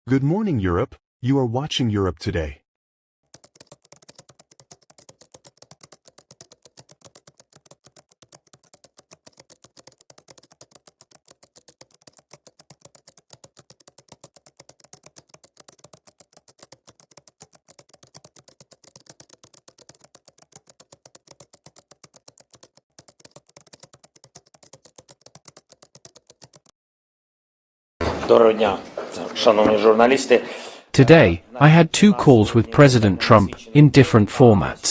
Good morning, Europe. You are watching Europe Today. Доброго дня, шановні журналісти. Today, I had two calls with President Trump, in different formats.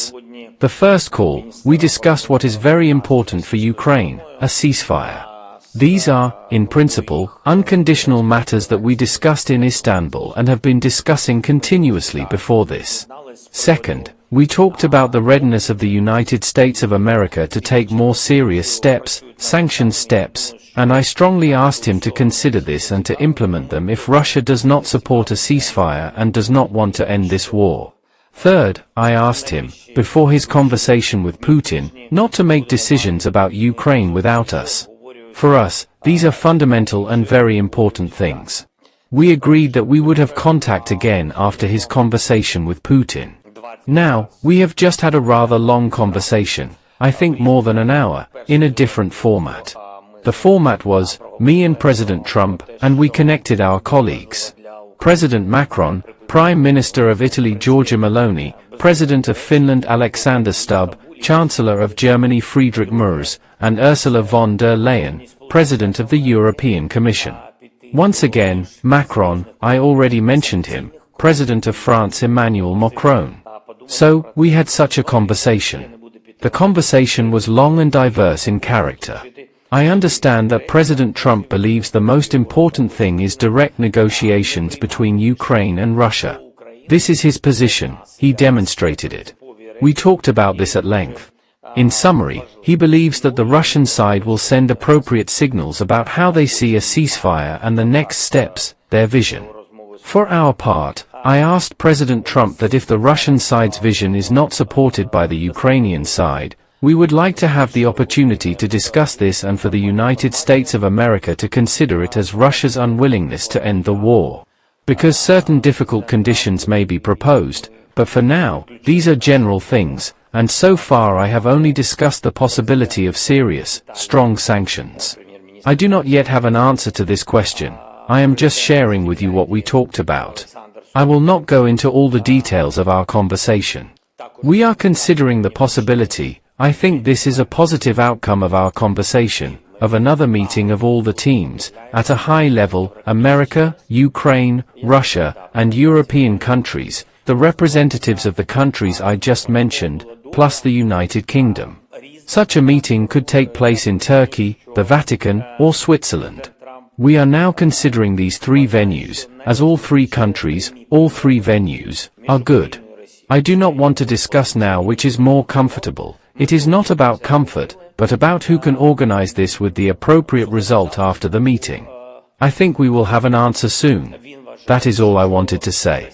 The first call, we discussed what is very important for Ukraine, a ceasefire. These are, in principle, unconditional matters that we discussed in Istanbul and have been discussing continuously before this. Second, we talked about the readiness of the United States of America to take more serious steps, sanctions steps, and I strongly asked him to consider this and to implement them if Russia does not support a ceasefire and does not want to end this war. Third, I asked him, before his conversation with Putin, not to make decisions about Ukraine without us. For us, these are fundamental and very important things. We agreed that we would have contact again after his conversation with Putin. Now, we have just had a rather long conversation, I think more than an hour, in a different format. The format was, me and President Trump, and we connected our colleagues. President Macron, Prime Minister of Italy Giorgia Meloni, President of Finland Alexander Stubb, Chancellor of Germany Friedrich Merz, and Ursula von der Leyen, President of the European Commission. Once again, Macron, I already mentioned him, President of France Emmanuel Macron. So, we had such a conversation. The conversation was long and diverse in character. I understand that President Trump believes the most important thing is direct negotiations between Ukraine and Russia. This is his position, he demonstrated it. We talked about this at length. In summary, he believes that the Russian side will send appropriate signals about how they see a ceasefire and the next steps, their vision. For our part, I asked President Trump that if the Russian side's vision is not supported by the Ukrainian side, we would like to have the opportunity to discuss this and for the United States of America to consider it as Russia's unwillingness to end the war. Because certain difficult conditions may be proposed, but for now, these are general things, and so far I have only discussed the possibility of serious, strong sanctions. I do not yet have an answer to this question. I am just sharing with you what we talked about. I will not go into all the details of our conversation. We are considering the possibility, I think this is a positive outcome of our conversation, of another meeting of all the teams, at a high level, America, Ukraine, Russia, and European countries, the representatives of the countries I just mentioned, plus the United Kingdom. Such a meeting could take place in Turkey, the Vatican, or Switzerland. We are now considering these three venues, as all three countries, all three venues, are good. I do not want to discuss now which is more comfortable. It is not about comfort, but about who can organize this with the appropriate result after the meeting. I think we will have an answer soon. That is all I wanted to say.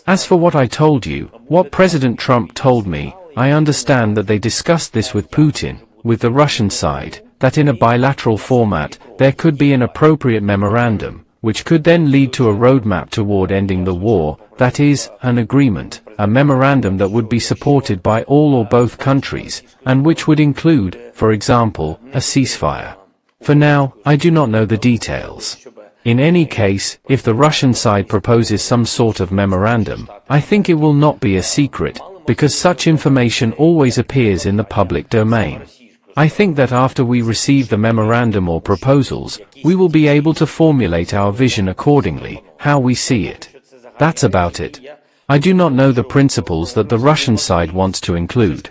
As for what I told you, what President Trump told me, I understand that they discussed this with Putin, with the Russian side, that in a bilateral format, there could be an appropriate memorandum, which could then lead to a roadmap toward ending the war, that is, an agreement, a memorandum that would be supported by all or both countries, and which would include, for example, a ceasefire. For now, I do not know the details. In any case, if the Russian side proposes some sort of memorandum, I think it will not be a secret, because such information always appears in the public domain. I think that after we receive the memorandum or proposals, we will be able to formulate our vision accordingly, how we see it. That's about it. I do not know the principles that the Russian side wants to include.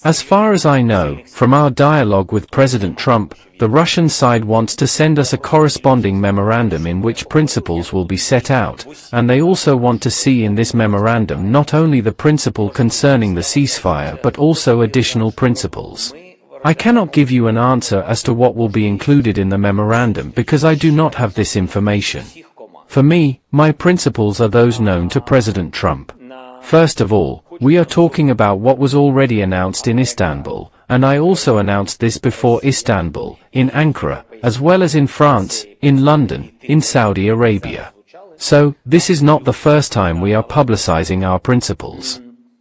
As far as I know, from our dialogue with President Trump, the Russian side wants to send us a corresponding memorandum in which principles will be set out, and they also want to see in this memorandum not only the principle concerning the ceasefire but also additional principles. I cannot give you an answer as to what will be included in the memorandum because I do not have this information. For me, my principles are those known to President Trump. First of all, we are talking about what was already announced in Istanbul, and I also announced this before Istanbul, in Ankara, as well as in France, in London, in Saudi Arabia. So, this is not the first time we are publicizing our principles.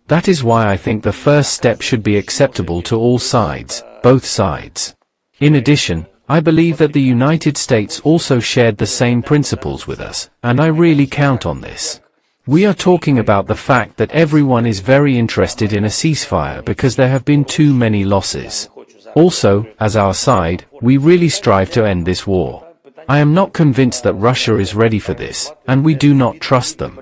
That is why I think the first step should be acceptable to all sides, both sides. In addition, I believe that the United States also shared the same principles with us, and I really count on this. We are talking about the fact that everyone is very interested in a ceasefire because there have been too many losses. Also, as our side, we really strive to end this war. I am not convinced that Russia is ready for this, and we do not trust them.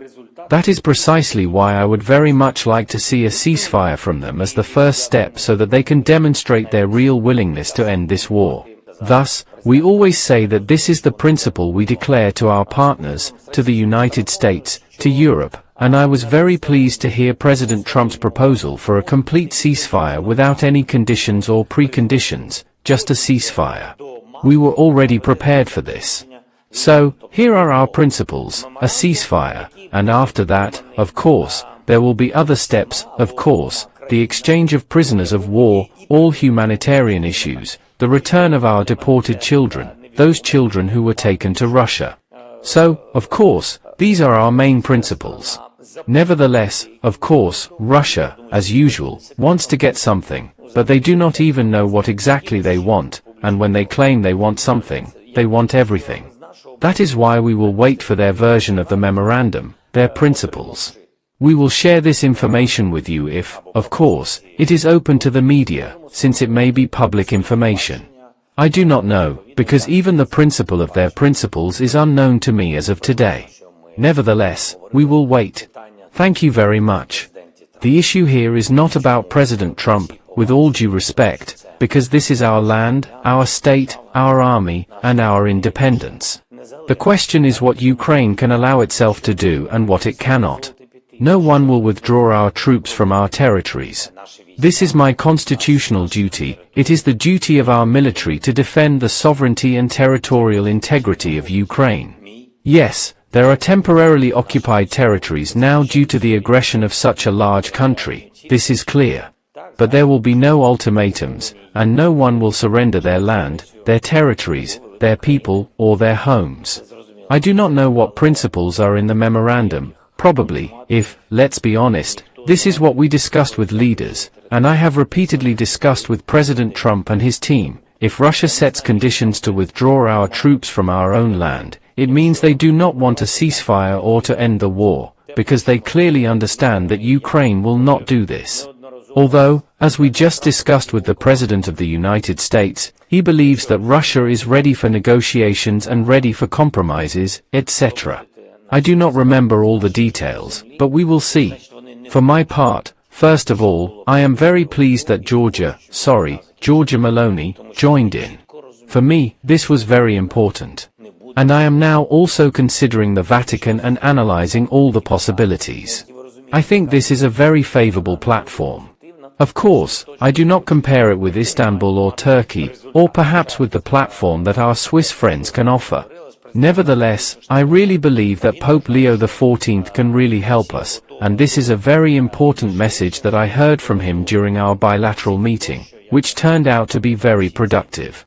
That is precisely why I would very much like to see a ceasefire from them as the first step so that they can demonstrate their real willingness to end this war. Thus, we always say that this is the principle we declare to our partners, to the United States, to Europe, and I was very pleased to hear President Trump's proposal for a complete ceasefire without any conditions or preconditions, just a ceasefire. We were already prepared for this. So, here are our principles, a ceasefire, and after that, of course, there will be other steps, of course, the exchange of prisoners of war, all humanitarian issues, the return of our deported children, those children who were taken to Russia. So, of course, these are our main principles. Nevertheless, of course, Russia, as usual, wants to get something, but they do not even know what exactly they want, and when they claim they want something, they want everything. That is why we will wait for their version of the memorandum, their principles. We will share this information with you if, of course, it is open to the media, since it may be public information. I do not know, because even the principle of their principles is unknown to me as of today. Nevertheless, we will wait. Thank you very much. The issue here is not about President Trump, with all due respect, because this is our land, our state, our army, and our independence. The question is what Ukraine can allow itself to do and what it cannot. No one will withdraw our troops from our territories. This is my constitutional duty. It is the duty of our military to defend the sovereignty and territorial integrity of Ukraine. Yes, there are temporarily occupied territories now due to the aggression of such a large country, this is clear. But there will be no ultimatums, and no one will surrender their land, their territories, their people, or their homes. I do not know what principles are in the memorandum. Probably, if, let's be honest, this is what we discussed with leaders, and I have repeatedly discussed with President Trump and his team, if Russia sets conditions to withdraw our troops from our own land, it means they do not want a ceasefire or to end the war, because they clearly understand that Ukraine will not do this. Although, as we just discussed with the President of the United States, he believes that Russia is ready for negotiations and ready for compromises, etc. I do not remember all the details, but we will see. For my part, first of all, I am very pleased that Giorgia Meloni, joined in. For me, this was very important. And I am now also considering the Vatican and analyzing all the possibilities. I think this is a very favorable platform. Of course, I do not compare it with Istanbul or Turkey, or perhaps with the platform that our Swiss friends can offer. Nevertheless, I really believe that Pope Leo XIV can really help us, and this is a very important message that I heard from him during our bilateral meeting, which turned out to be very productive.